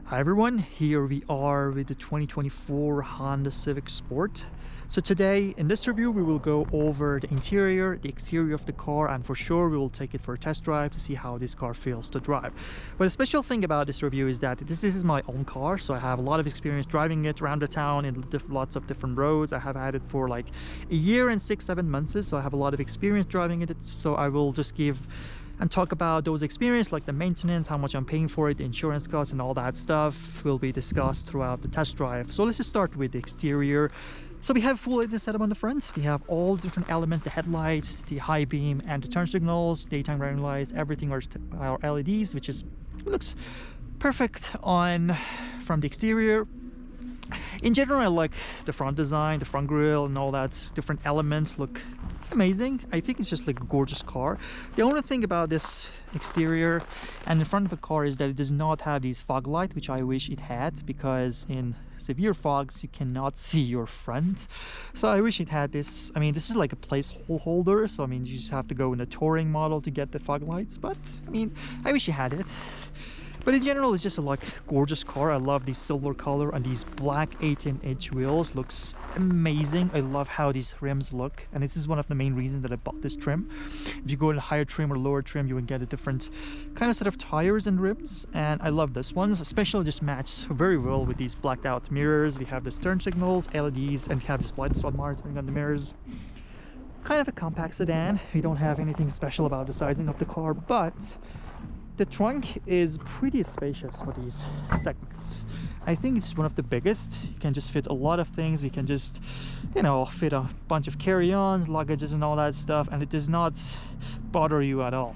Hi everyone, here we are with the 2024 Honda Civic Sport. So today in this review we will go over the interior, the exterior of the car, and for sure we will take it for a test drive to see how this car feels to drive. But the special thing about this review is that this is my own car, so I have a lot of experience driving it around the town in lots of different roads. I have had it for like a year and 6-7 months, so I have a lot of experience driving it. So I will just give and talk about those experiences, like the maintenance, how much I'm paying for it, the insurance costs, and all that stuff will be discussed throughout the test drive. So let's just start with the exterior. So we have full LED setup on the front. We have all different elements, the headlights, the high beam, and the turn signals, daytime running lights, everything are LEDs, which looks perfect on from the exterior. In general, I like the front design, the front grille, and all that different elements look amazing. I think it's just like a gorgeous car. The only thing about this exterior and the front of the car is that it does not have these fog light, which I wish it had, because in severe fogs you cannot see your front. So I wish it had this. I mean, this is like a placeholder, so I mean you just have to go in a touring model to get the fog lights, but I mean I wish you had it. But in general, it's just a like gorgeous car. I love the silver color, and these black 18-inch wheels looks amazing. I love how these rims look, and this is one of the main reasons that I bought this trim. If you go in a higher trim or lower trim, you will get a different kind of set of tires and rims, and I love this ones. Especially just match very well with these blacked out mirrors. We have this turn signals, LEDs, and we have this blind spot monitoring on the mirrors. Kind of a compact sedan. We don't have anything special about the sizing of the car, but the trunk is pretty spacious for these segments. I think it's one of the biggest. You can just fit a lot of things. We can just, you know, fit a bunch of carry-ons, luggages, and all that stuff, and it does not bother you at all.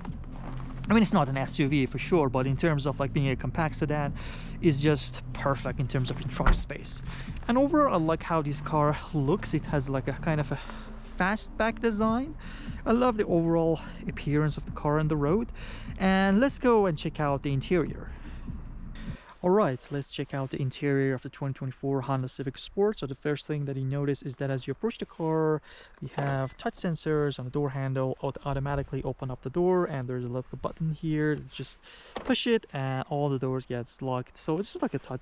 I mean, it's not an SUV for sure, but in terms of like being a compact sedan, it's just perfect in terms of your trunk space. And overall, I like how this car looks. It has like a kind of a fastback design. I love the overall appearance of the car on the road. And let's go and check out the interior. Alright, let's check out the interior of the 2024 Honda Civic Sport. So the first thing that you notice is that as you approach the car, we have touch sensors on the door handle. Automatically open up the door, and there's a little button here. Just push it and all the doors gets locked. So it's just like a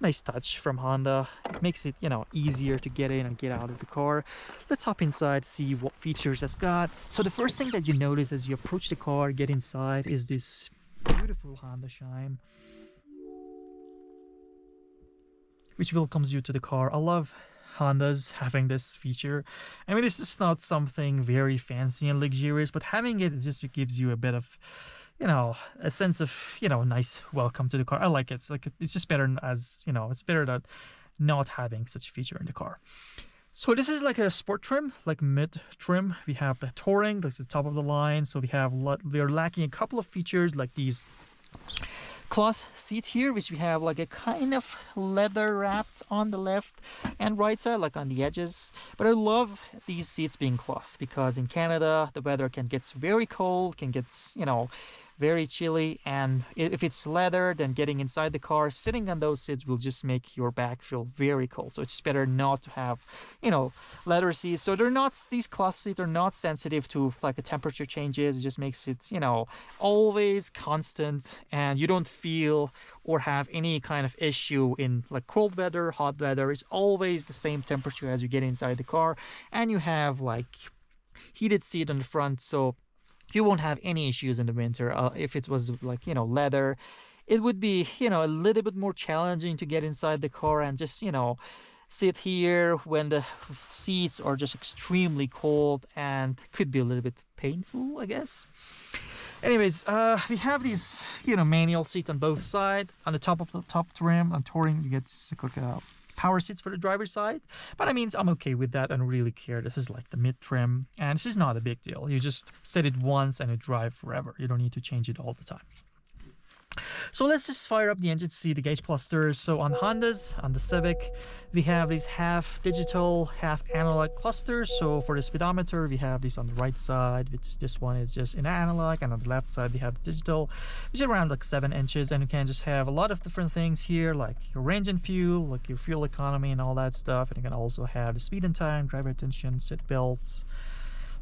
nice touch from Honda. It makes it, you know, easier to get in and get out of the car. Let's hop inside, see what features it's got. So the first thing that you notice as you approach the car, get inside, is this beautiful Honda Shine, which welcomes you to the car. I love Hondas having this feature. I mean, it's just not something very fancy and luxurious, but having it just gives you a bit of, you know, a sense of, you know, nice welcome to the car. I like it. It's like, it's just better as, you know, it's better than not having such a feature in the car. So this is like a sport trim, like mid trim. We have the touring, this is top of the line. So we are lacking a couple of features like these cloth seat here, which we have like a kind of leather wrapped on the left and right side, like on the edges. But I love these seats being cloth, because in Canada the weather can get very cold, can get, you know, very chilly, and if it's leather, then getting inside the car, sitting on those seats will just make your back feel very cold. So it's better not to have, you know, leather seats. So these cloth seats are not sensitive to like the temperature changes. It just makes it, you know, always constant, and you don't feel or have any kind of issue in like cold weather, hot weather. It's always the same temperature as you get inside the car, and you have like heated seat on the front, so you won't have any issues in the winter. If it was like, you know, leather, it would be, you know, a little bit more challenging to get inside the car and just, you know, sit here when the seats are just extremely cold, and could be a little bit painful, I guess. Anyways, we have these, you know, manual seats on both sides. On the top of the top trim on touring, you get to click power seats for the driver's side, but I mean, I'm okay with that. I don't really care. This is like the mid trim, and this is not a big deal. You just set it once and it drive forever. You don't need to change it all the time. So let's just fire up the engine to see the gauge clusters. So on Hondas, on the Civic, we have these half digital, half analog clusters. So for the speedometer, we have this on the right side, which this one is just in analog, and on the left side, we have the digital, which is around like 7 inches. And you can just have a lot of different things here, like your range and fuel, like your fuel economy and all that stuff. And you can also have the speed and time, driver attention, seat belts,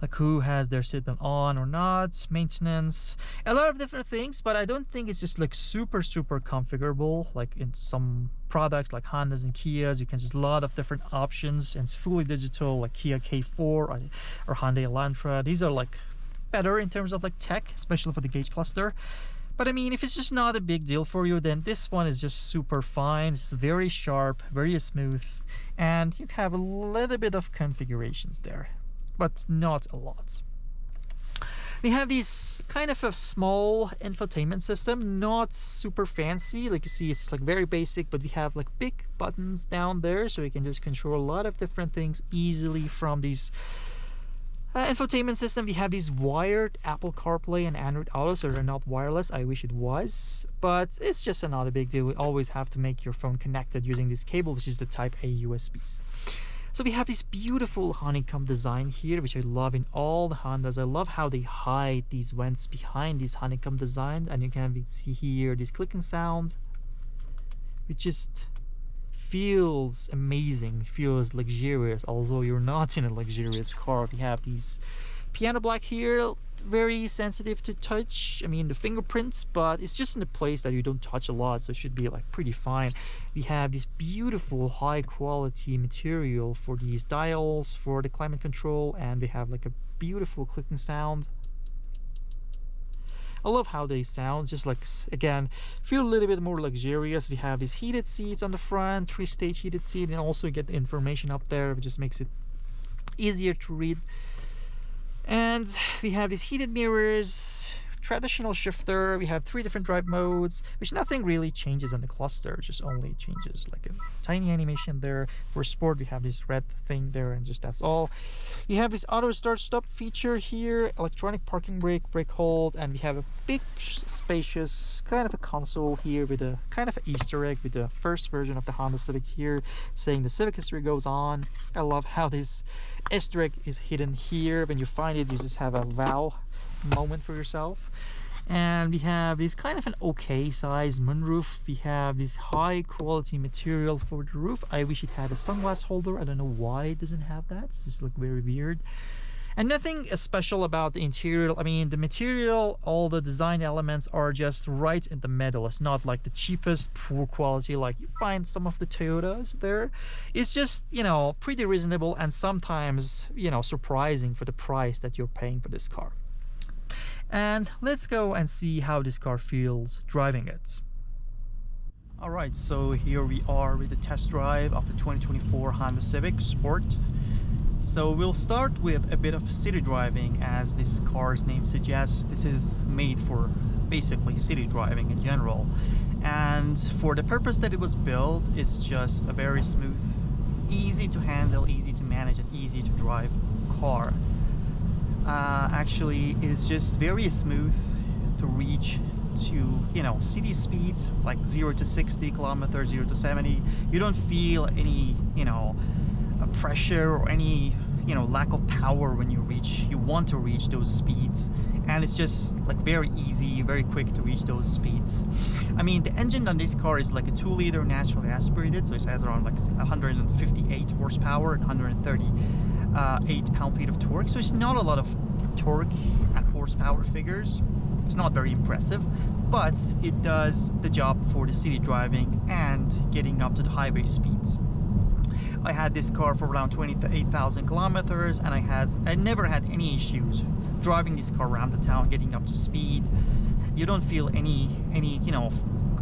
like who has their seatbelt on or not, maintenance, a lot of different things. But I don't think it's just like super configurable like in some products like Hondas and Kias. You can just a lot of different options, and it's fully digital like Kia K4 or Hyundai Elantra. These are like better in terms of like tech, especially for the gauge cluster. But I mean, if it's just not a big deal for you, then this one is just super fine. It's very sharp, very smooth, and you have a little bit of configurations there, but not a lot. We have these kind of a small infotainment system, not super fancy. Like you see, it's like very basic, but we have like big buttons down there, so you can just control a lot of different things easily from these infotainment system. We have these wired Apple CarPlay and Android Auto, so they're not wireless. I wish it was, but it's just not a big deal. We always have to make your phone connected using this cable, which is the Type A USBs. So we have this beautiful honeycomb design here, which I love in all the Hondas. I love how they hide these vents behind these honeycomb design, and you can see here this clicking sound, which just feels amazing, feels luxurious, although you're not in a luxurious car. We have these piano black here, very sensitive to touch. I mean the fingerprints, but it's just in a place that you don't touch a lot, so it should be like pretty fine. We have this beautiful high quality material for these dials for the climate control, and we have like a beautiful clicking sound. I love how they sound, just like, again, feel a little bit more luxurious. We have these heated seats on the front, 3-stage heated seat, and also get the information up there, which just makes it easier to read. And we have these heated mirrors, traditional shifter. We have 3 different drive modes, which nothing really changes on the cluster, it just only changes like a tiny animation there. For sport, we have this red thing there, and just that's all. You have this auto start stop feature here, electronic parking brake, brake hold, and we have a big spacious kind of a console here with a kind of an Easter egg with the first version of the Honda Civic here, saying the Civic history goes on. I love how this Easter egg is hidden here. When you find it, you just have a wow moment for yourself. And we have this kind of an okay size moonroof. We have this high quality material for the roof. I wish it had a sunglass holder. I don't know why it doesn't have that. It's just like very weird. And nothing special about the interior. I mean, the material, all the design elements are just right in the middle. It's not like the cheapest, poor quality like you find some of the Toyotas there. It's just, you know, pretty reasonable, and sometimes, you know, surprising for the price that you're paying for this car. And let's go and see how this car feels driving it. Alright, so here we are with the test drive of the 2024 Honda Civic Sport. So we'll start with a bit of city driving, as this car's name suggests. This is made for basically city driving in general. And for the purpose that it was built, it's just a very smooth, easy to handle, easy to manage, and easy to drive car. Actually, it's just very smooth to reach to, you know, city speeds like 0 to 60 kilometers, 0 to 70. You don't feel any, you know, pressure or any, you know, lack of power when you want to reach those speeds. And it's just like very easy, very quick to reach those speeds. I mean, the engine on this car is like a 2-liter naturally aspirated, so it has around like 158 horsepower and 138 pound-feet of torque. So it's not a lot of torque and horsepower figures. It's not very impressive, but it does the job for the city driving and getting up to the highway speeds. I had this car for around 28,000 kilometers, and I never had any issues driving this car around the town, getting up to speed. You don't feel any you know,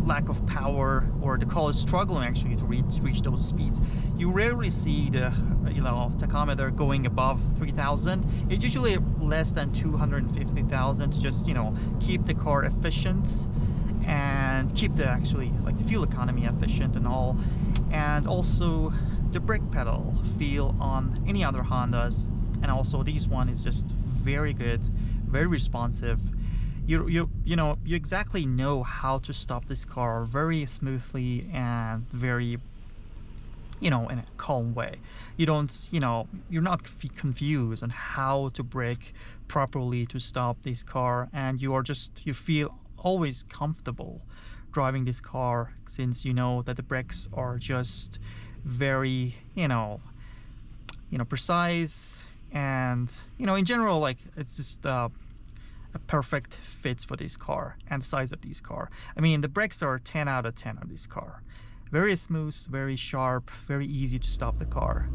lack of power, or the car is struggling actually to reach those speeds. You rarely see the, you know, tachometer going above 3,000. It's usually less than 250,000 to just, you know, keep the car efficient and keep the actually like the fuel economy efficient and all. And also the brake pedal feel on any other Hondas, and also this one is just very good, very responsive. You know, you exactly know how to stop this car very smoothly and very, you know, in a calm way. You don't, you know, you're not confused on how to brake properly to stop this car, and you feel always comfortable driving this car, since you know that the brakes are just very, you know, precise. And you know, in general, like, it's just a perfect fit for this car and the size of this car. I mean, the brakes are 10 out of 10 on this car. Very smooth, very sharp, very easy to stop the car.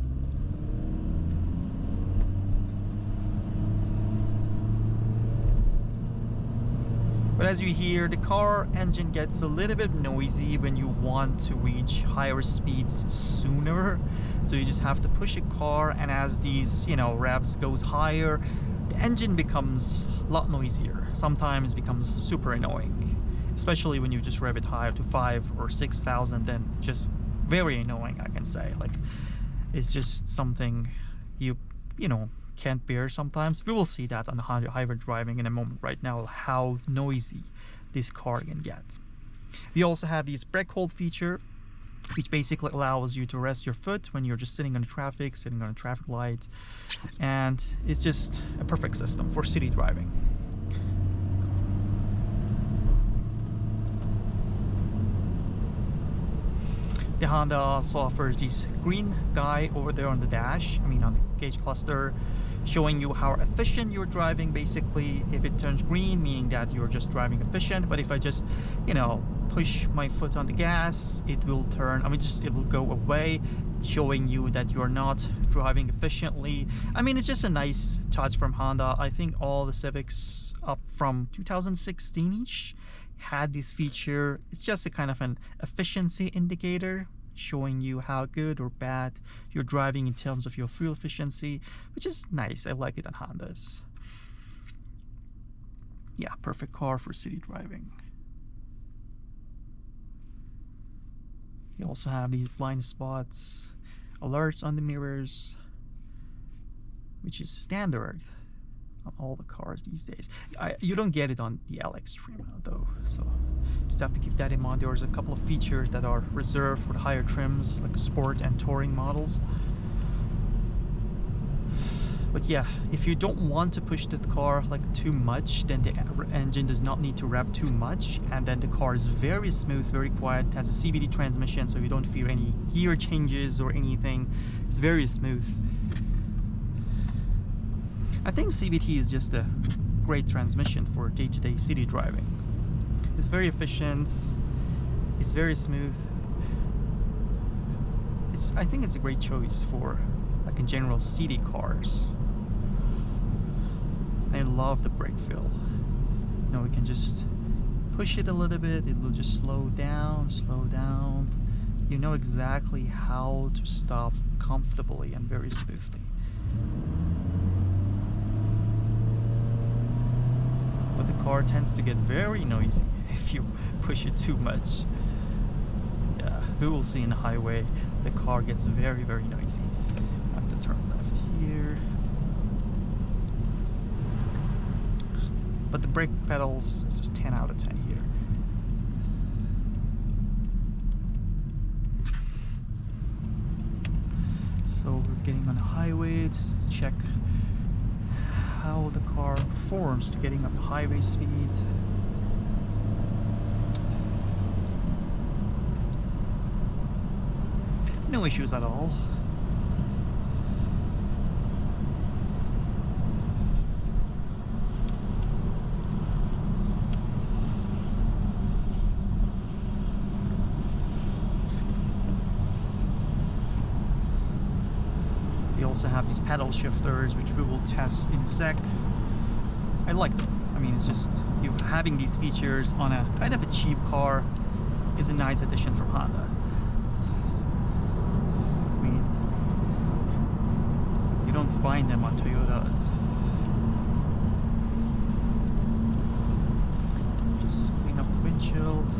But as you hear, the car engine gets a little bit noisy when you want to reach higher speeds sooner. So you just have to push a car, and as these, you know, revs goes higher, the engine becomes a lot noisier. Sometimes becomes super annoying, especially when you just rev it higher to 5,000 or 6,000. Then just very annoying, I can say. Like, it's just something you know, can't bear sometimes. We will see that on the hybrid driving in a moment. Right now, how noisy this car can get. We also have this brake hold feature, which basically allows you to rest your foot when you're just sitting on the traffic, sitting on a traffic light, and it's just a perfect system for city driving. The Honda also offers this green guy over there on the dash, I mean on the gauge cluster, showing you how efficient you're driving. Basically, if it turns green, meaning that you're just driving efficient. But if I just, you know, push my foot on the gas, it will turn, I mean, just it will go away, showing you that you're not driving efficiently. I mean, it's just a nice touch from Honda. I think all the Civics up from 2016-ish had this feature. It's just a kind of an efficiency indicator, showing you how good or bad you're driving in terms of your fuel efficiency, which is nice. I like it on Hondas. Yeah, perfect car for city driving. You also have these blind spots, alerts on the mirrors, which is standard on all the cars these days. You don't get it on the LX trim though, so just have to keep that in mind. There's a couple of features that are reserved for the higher trims, like sport and touring models. But yeah, if you don't want to push the car like too much, then the engine does not need to rev too much, and then the car is very smooth, very quiet. It has a CVT transmission, so you don't feel any gear changes or anything. It's very smooth. I think CVT is just a great transmission for day-to-day city driving. It's very efficient, it's very smooth. I think it's a great choice for, like, in general, city cars. I love the brake feel. You know, we can just push it a little bit, it will just slow down, slow down. You know exactly how to stop comfortably and very smoothly. But the car tends to get very noisy if you push it too much. Yeah, we will see in the highway, the car gets very, very noisy. I have to turn left here. But the brake pedals, it's just 10 out of 10 here. So we're getting on the highway just to check how the car performs to getting up to highway speeds. No issues at all. We also have these pedal shifters, which we will test in a sec. I like them. I mean, it's just, you having these features on a kind of a cheap car is a nice addition from Honda. I mean, you don't find them on Toyotas. Just clean up the windshield.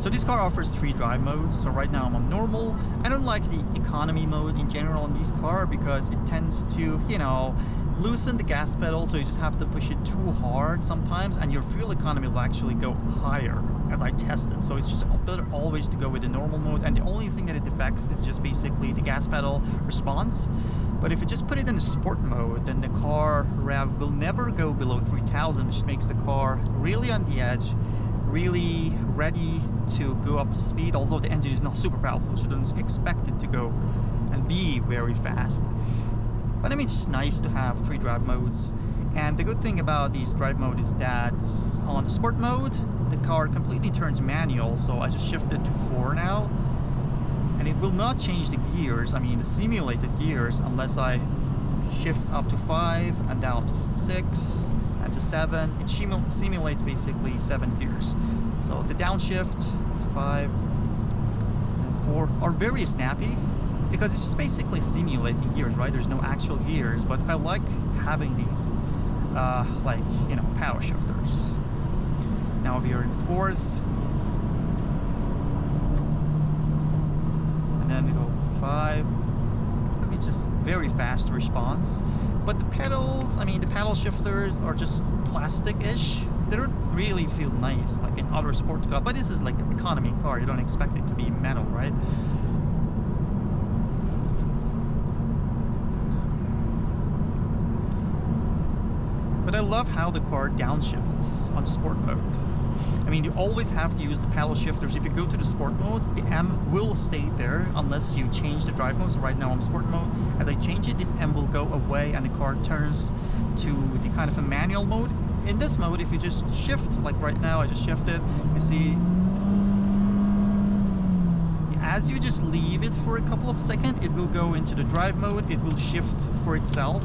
So this car offers 3 drive modes. So right now I'm on normal. I don't like the economy mode in general on this car because it tends to, you know, loosen the gas pedal, so you just have to push it too hard sometimes, and your fuel economy will actually go higher, as I tested. So it's just better always to go with the normal mode, and the only thing that it affects is just basically the gas pedal response. But if you just put it in the sport mode, then the car rev will never go below 3,000, which makes the car really on the edge, really ready to go up to speed. Although the engine is not super powerful, so you don't expect it to go and be very fast. But I mean, it's just nice to have 3 drive modes. And the good thing about these drive mode is that on the sport mode, the car completely turns manual. So I just shifted to 4 now, and it will not change the gears. I mean, the simulated gears, unless I shift up to 5 and down to 6 and to 7. It simulates basically 7 gears. So the downshift, 5 and 4 are very snappy, because it's just basically simulating gears, right? There's no actual gears, but I like having these like, you know, power shifters. Now we are in 4th, and then we go 5. I mean, it's just very fast response. But the pedals, I mean, the paddle shifters are just plastic-ish. They don't really feel nice like in other sports cars, but this is like an economy car. You don't expect it to be metal, right? But I love how the car downshifts on sport mode. I mean, you always have to use the paddle shifters. If you go to the sport mode, the M will stay there unless you change the drive mode. So right now I'm sport mode. As I change it, this M will go away and the car turns to the kind of a manual mode. In this mode, if you just shift, like right now I just shifted, you see, as you just leave it for a couple of seconds, it will go into the drive mode. It will shift for itself.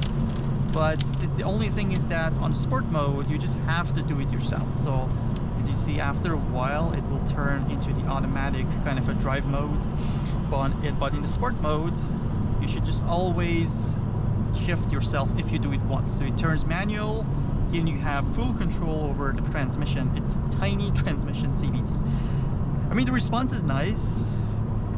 But the only thing is that on sport mode, you just have to do it yourself. So as you see, after a while, it will turn into the automatic kind of a drive mode. But in the sport mode, you should just always shift yourself if you do it once. So it turns manual, and you have full control over the transmission. It's tiny transmission CVT. I mean, the response is nice.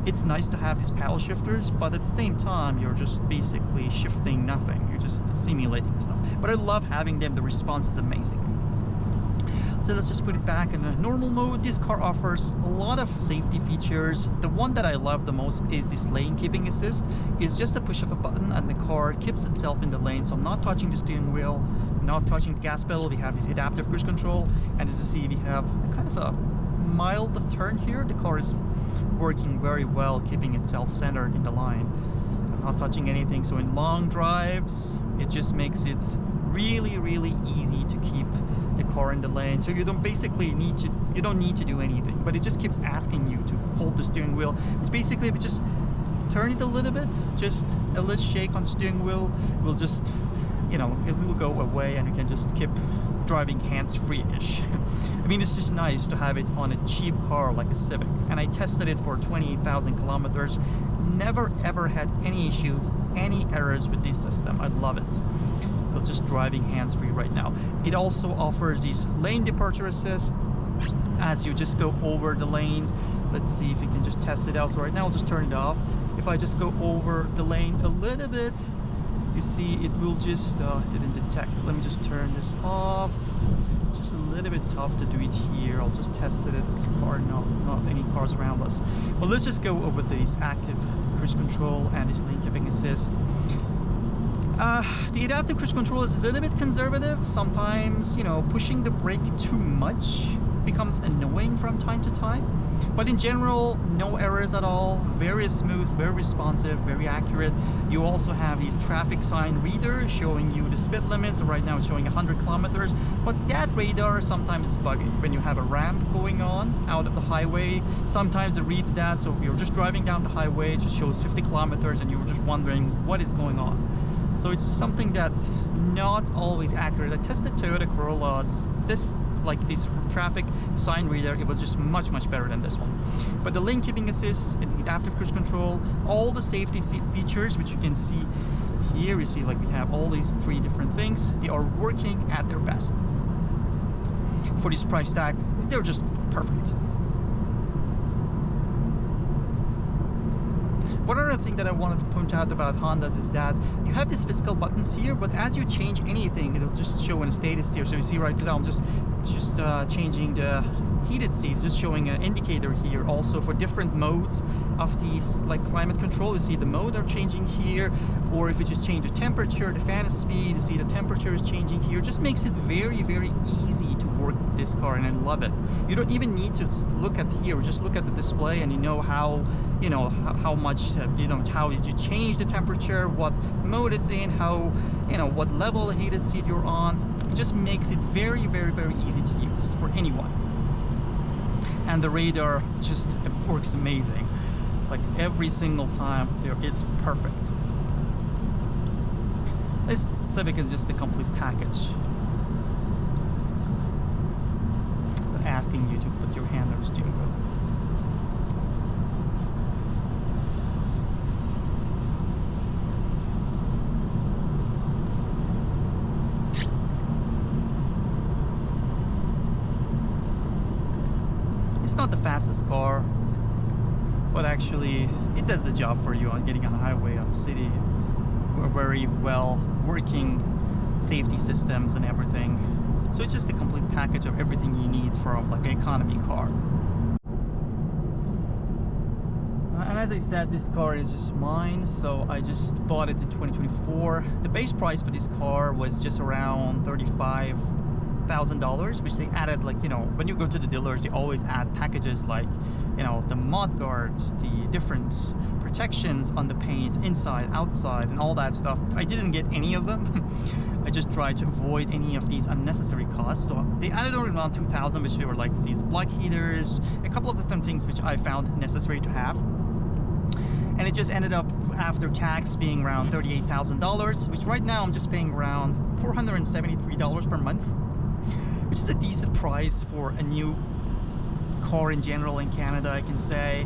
It's nice to have these paddle shifters, but at the same time, you're just basically shifting nothing. You're just simulating stuff. But I love having them. The response is amazing. So let's just put it back in a normal mode. This car offers a lot of safety features. The one that I love the most is this lane keeping assist. It's just a push of a button and the car keeps itself in the lane. So I'm not touching the steering wheel, not touching the gas pedal. We have this adaptive cruise control. And as you see, we have kind of a mild turn here. The car is working very well, keeping itself centered in the line. I'm not touching anything. So in long drives, it just makes it really, really easy to keep the car in the lane. So you don't basically need to do anything, but it just keeps asking you to hold the steering wheel. Which basically, if you just turn it a little bit, just a little shake on the steering wheel, will just, you know, it will go away and you can just keep driving hands-free-ish. I mean, it's just nice to have it on a cheap car like a Civic. And I tested it for 28,000 kilometers. Never ever had any issues, any errors with this system. I love it. But just driving hands-free right now. It also offers these lane departure assist as you just go over the lanes. Let's see if we can just test it out. So right now I'll just turn it off. If I just go over the lane a little bit, you see it will just didn't detect. Let me just turn this off. It's just a little bit tough to do it here. I'll just test it as far, not any cars around us. Well, let's just go over this active cruise control and this lane keeping assist. The adaptive cruise control is a little bit conservative. Sometimes, you know, pushing the brake too much becomes annoying from time to time. But in general, no errors at all. Very smooth, very responsive, very accurate. You also have the traffic sign reader showing you the speed limits. So right now it's showing 100 kilometers. But that radar sometimes is buggy. When you have a ramp going on out of the highway, sometimes it reads that. So you're just driving down the highway, it just shows 50 kilometers and you're just wondering what is going on. So it's something that's not always accurate. I tested Toyota Corolla's, this traffic sign reader, it was just much better than this one. But the lane keeping assist and the adaptive cruise control, all the safety features which you can see here, you see like we have all these 3 different things, they are working at their best. For this price tag, they're just perfect. One other thing that I wanted to point out about Hondas is that you have these physical buttons here, but as you change anything, it'll just show in a status here. So you see right now, I'm just changing the heated seats, just showing an indicator here also for different modes of these, like climate control. You see the mode are changing here, or if you just change the temperature, the fan speed, you see the temperature is changing here. It just makes it very, very easy to work with this car, and I love it. You don't even need to look at here, just look at the display and you know how, you know, how much, you know, how did you change the temperature, what mode it's in, how, you know, what level of heated seat you're on. It just makes it very, very, very easy to use for anyone. And the radar just, it works amazing. Like every single time there, it's perfect. This Civic is just a complete package. But asking you to put your hand on the steering wheel. It's not the fastest car, but actually it does the job for you on getting on the highway of the city. We're very well working safety systems and everything. So it's just a complete package of everything you need for like an economy car. And as I said, this car is just mine, so I just bought it in 2024. The base price for this car was just around $35,000, which they added, like, you know, when you go to the dealers, they always add packages like, you know, the mud guards, the different protections on the paint, inside, outside, and all that stuff. I didn't get any of them. I just tried to avoid any of these unnecessary costs. So they added around 2,000, which were like these block heaters, a couple of different things which I found necessary to have. And it just ended up after tax being around $38,000, which right now I'm just paying around $473 per month, which is a decent price for a new car in general in Canada, I can say.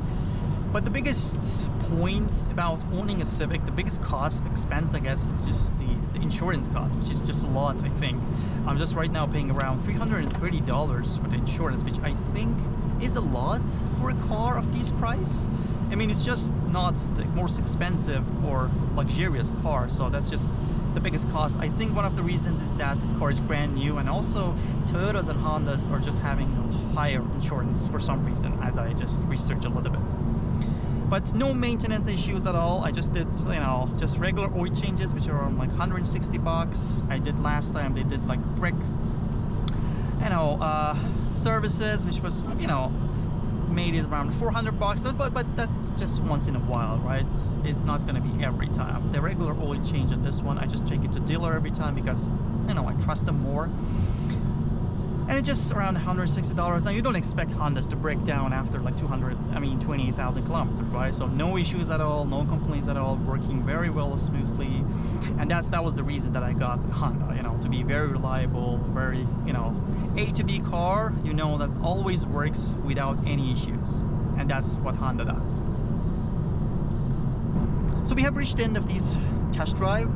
But the biggest point about owning a Civic, the biggest cost expense, I guess, is just the insurance cost, which is just a lot, I think. I'm just right now paying around $330 for the insurance, which I think is a lot for a car of this price. I mean, it's just not the most expensive or luxurious car, so that's just the biggest cost. I think one of the reasons is that this car is brand new, and also Toyotas and Hondas are just having higher insurance for some reason, as I just researched a little bit. But no maintenance issues at all. I just did, you know, just regular oil changes, which are on like 160 bucks. I did last time, they did like brick, you know, services, which was, you know, made it around 400 bucks, but that's just once in a while, right? It's not gonna be every time. The regular oil change on this one, I just take it to dealer every time because, you know, I trust them more. And it's just around $160. Now you don't expect Hondas to break down after like 28,000 kilometers, right? So no issues at all, no complaints at all, working very well, smoothly. And that was the reason that I got the Honda, you know, to be very reliable, very, you know, A to B car, you know, that always works without any issues. And that's what Honda does. So we have reached the end of this test drive.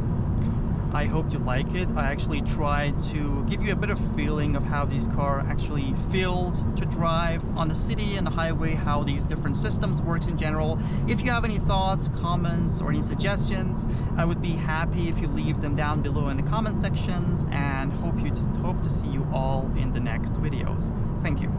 I hope you like it. I actually tried to give you a bit of feeling of how this car actually feels to drive on the city and the highway, how these different systems works in general. If you have any thoughts, comments, or any suggestions, I would be happy if you leave them down below in the comment sections, and hope to see you all in the next videos. Thank you.